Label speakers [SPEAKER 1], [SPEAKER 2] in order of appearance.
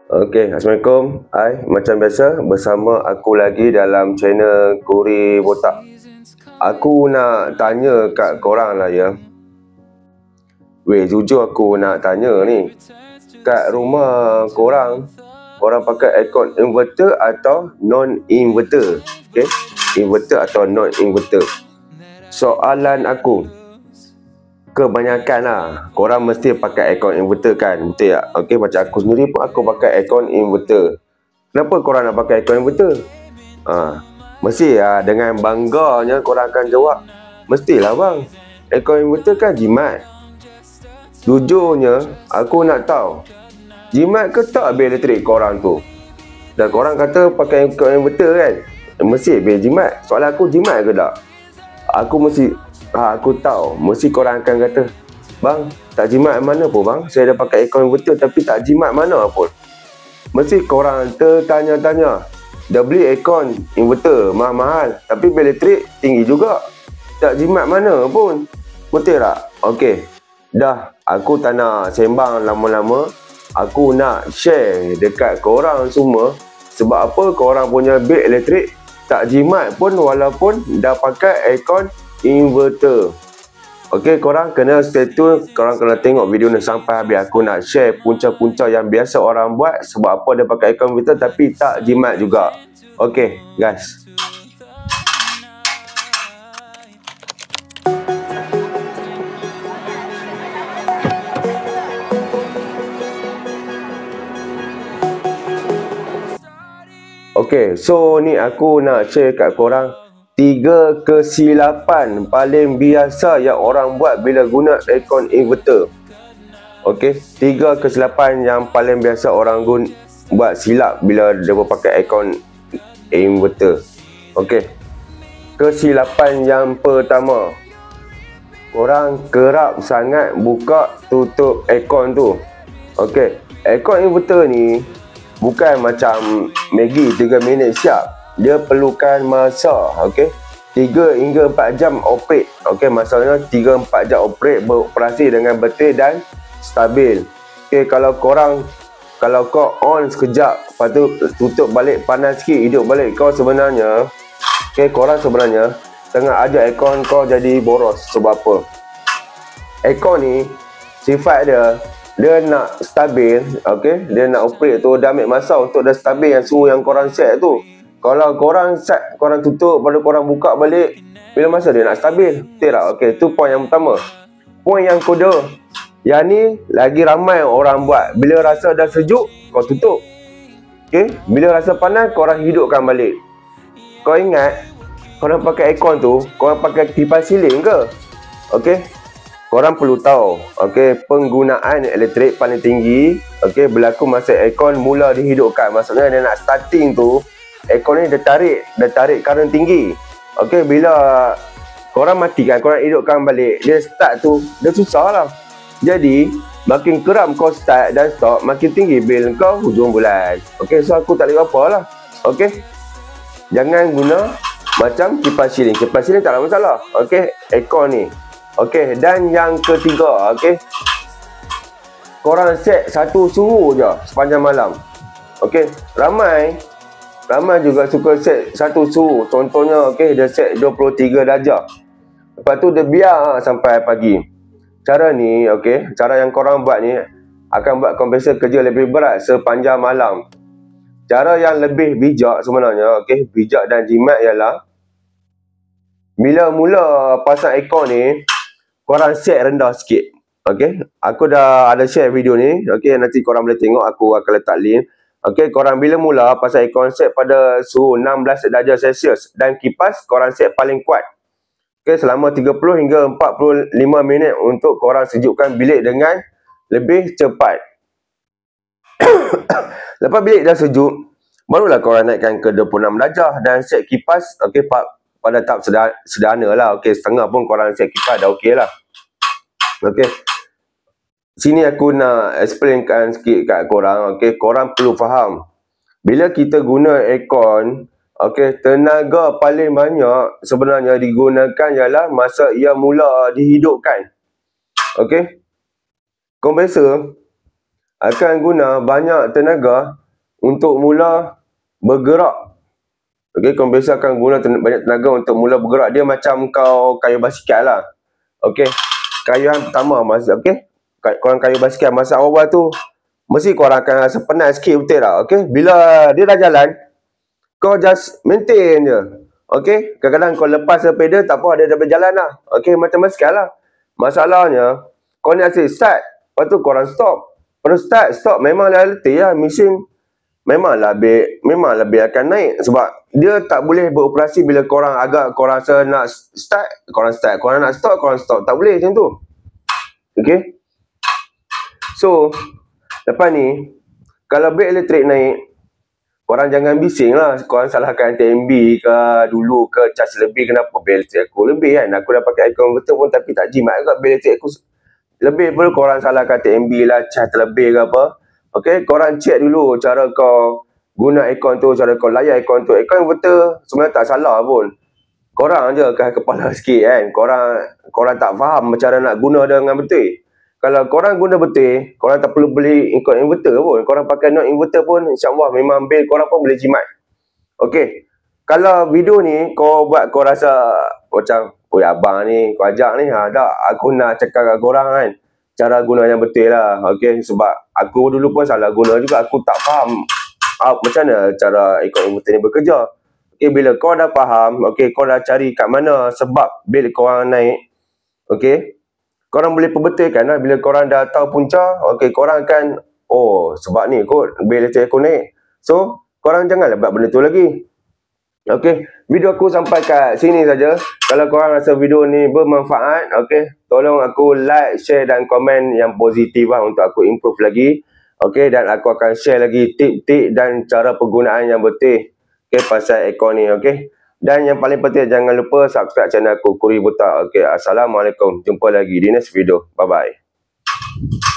[SPEAKER 1] Okey, Assalamualaikum. Hai, macam biasa bersama aku lagi dalam channel Kuri Botak. Aku nak tanya kat korang lah ya. Weh, jujur aku nak tanya ni. Kat rumah korang pakai aircon inverter atau non-inverter? Okey, inverter atau non-inverter? Soalan aku, kebanyakan lah korang mesti pakai aircon inverter kan, betul tak? Okey, macam aku sendiri pun aku pakai aircon inverter. Kenapa korang nak pakai aircon inverter? Mesti dengan bangganya korang akan jawab, mestilah bang, aircon inverter kan jimat. Jujurnya aku nak tahu, jimat ke tak bil elektrik korang tu? Dan korang kata pakai aircon inverter kan, mesti bil jimat. Soalan aku, jimat ke tak? Aku tahu mesti korang akan kata, bang, tak jimat mana pun bang, saya dah pakai aircon inverter tapi tak jimat mana pun. Mesti korang tertanya-tanya, dah beli aircon inverter mahal-mahal tapi bil elektrik tinggi juga, tak jimat mana pun, betul tak? Okey, dah, aku tak nak sembang lama-lama. Aku nak share dekat korang semua sebab apa korang punya bil elektrik tak jimat pun walaupun dah pakai aircon inverter. Okey, korang kena stay tune, korang kena tengok video ni sampai habis. Aku nak share punca-punca yang biasa orang buat sebab apa dia pakai aircon inverter tapi tak jimat juga. Okey, guys. Okey, so ni aku nak share kat korang 3 kesilapan paling biasa yang orang buat bila guna aircon inverter. Okey, 3 kesilapan yang paling biasa orang buat silap bila dia pakai aircon inverter. Okey, kesilapan yang pertama, korang kerap sangat buka tutup aircon tu. Okey, aircon inverter ni bukan macam Maggi 3 minit siap. Dia perlukan masa, okey, 3 hingga 4 jam operate. Okey, maksudnya 3-4 jam operate, beroperasi dengan betul dan stabil. Okey, kalau kau on sekejap, lepas tu tutup balik, panas sikit, hidup balik, kau sebenarnya, okey, korang sebenarnya tengah ajar aircon kau jadi boros. Sebab apa? Aircon ni sifat dia nak stabil, okey, dia nak operate tu, dia ambil masa untuk dah stabil yang suhu yang korang set tu. Kalau korang set, korang tutup, baru korang buka balik, bila masa dia nak stabil? Betul tak? Okey, tu point yang pertama. Point yang kedua, yang ni lagi ramai orang buat. Bila rasa dah sejuk, kau tutup. Okey, bila rasa panas, korang hidupkan balik. Kau ingat, korang pakai aircon tu, korang pakai kipas siling ke? Okey, korang perlu tahu, okey, penggunaan elektrik paling tinggi, okey, berlaku masa aircon mula dihidupkan. Maksudnya dia nak starting tu, aircon ni dia tarik current tinggi. Okey, bila korang matikan, korang hidupkan balik, dia start tu, dia susah lah. Jadi, makin kerap kau start dan stop, makin tinggi bil kau hujung bulan. Okey, so aku tak boleh apa lah. Okey, jangan guna macam kipas siling. Kipas siling tak ada masalah. Okey, aircon ni. Okey, dan yang ketiga, okey, korang set satu suhu je sepanjang malam. Okey, ramai juga suka set satu suhu. Contohnya, okey, dia set 23 darjah. Lepas tu dia biar sampai pagi. Cara ni, okey, cara yang korang buat ni akan buat kompresor kerja lebih berat sepanjang malam. Cara yang lebih bijak sebenarnya, okey, bijak dan jimat ialah bila mula pasang aircon ni, korang set rendah sikit. Okey, aku dah ada share video ni. Okey, nanti korang boleh tengok, aku akan letak link. Okey, korang bila mula pasang aircon, set pada suhu 16 darjah Celsius dan kipas korang set paling kuat. Okey, selama 30 hingga 45 minit untuk korang sejukkan bilik dengan lebih cepat. Lepas bilik dah sejuk, barulah korang naikkan ke 26 darjah dan set kipas, okey, pada tahap sederhana lah. Okey, setengah pun korang set kipas dah okey lah. Okey, sini aku nak explainkan sikit kat korang. Okey, korang perlu faham, bila kita guna aircon, okey, tenaga paling banyak sebenarnya digunakan ialah masa ia mula dihidupkan. Okey, kompresor akan guna banyak tenaga untuk mula bergerak. Okey, kau biasa akan guna banyak tenaga untuk mula bergerak. Dia macam kau kayuh basikal lah. Okey, kayuhan pertama okey, korang kayuh basikal masa awal tu mesti korang akan rasa penat sikit, betul tak? Okey, bila dia dah jalan, kau just maintain je. Okey, kadang-kadang kau lepas pedal tak apa, dia dah berjalan lah. Okey, macam basikal lah. Masalahnya, kau ni asyik start, lepas tu korang stop. Lepas stop, memanglah letih lah. Mesin memanglah lebih akan naik. Sebab dia tak boleh beroperasi bila korang rasa nak start, korang start. Korang nak stop, korang stop. Tak boleh macam tu. Okey. So, lepas ni, kalau brake elektrik naik, korang jangan bising lah. Korang salahkan TMB ke dulu ke cas lebih. Kenapa brake elektrik aku lebih kan? Aku dah pakai aircon betul pun tapi tak jimat juga brake elektrik aku lebih pun. Korang salahkan TMB lah, cas terlebih ke apa. Okay, korang check dulu cara kau guna aircon tu, cara kau layan aircon tu. Aircon inverter sebenarnya tak salah pun. Korang je kepala sikit kan. Korang tak faham cara nak guna dengan betul. Kalau korang guna betul, korang tak perlu beli inverter pun. Korang pakai non inverter pun, insyaAllah memang bil korang pun boleh jimat. Okey. Kalau video ni kau buat kau rasa macam, oi abang ni, kau ajak ni, tak, aku nak cakap kat korang kan, cara guna yang betul lah. Okey, sebab aku dulu pun salah guna juga, aku tak faham macam mana cara ikut inverter ni bekerja. Okey, bila kau dah faham, okey, kau dah cari kat mana sebab bil korang naik, okey, korang boleh perbetulkan lah. Bila korang dah tahu punca, okey, korang akan, oh sebab ni kot bil elektrik aku naik. So, korang janganlah buat benda tu lagi. Okey, video aku sampai kat sini saja. Kalau korang rasa video ni bermanfaat, okey, tolong aku like, share dan komen yang positif lah untuk aku improve lagi. Okey, dan aku akan share lagi tip-tip dan cara penggunaan yang betul, okey, pasal aircon ni, okey. Dan yang paling penting, jangan lupa subscribe channel aku, Kuri Buta. Okey, Assalamualaikum. Jumpa lagi di next video. Bye-bye.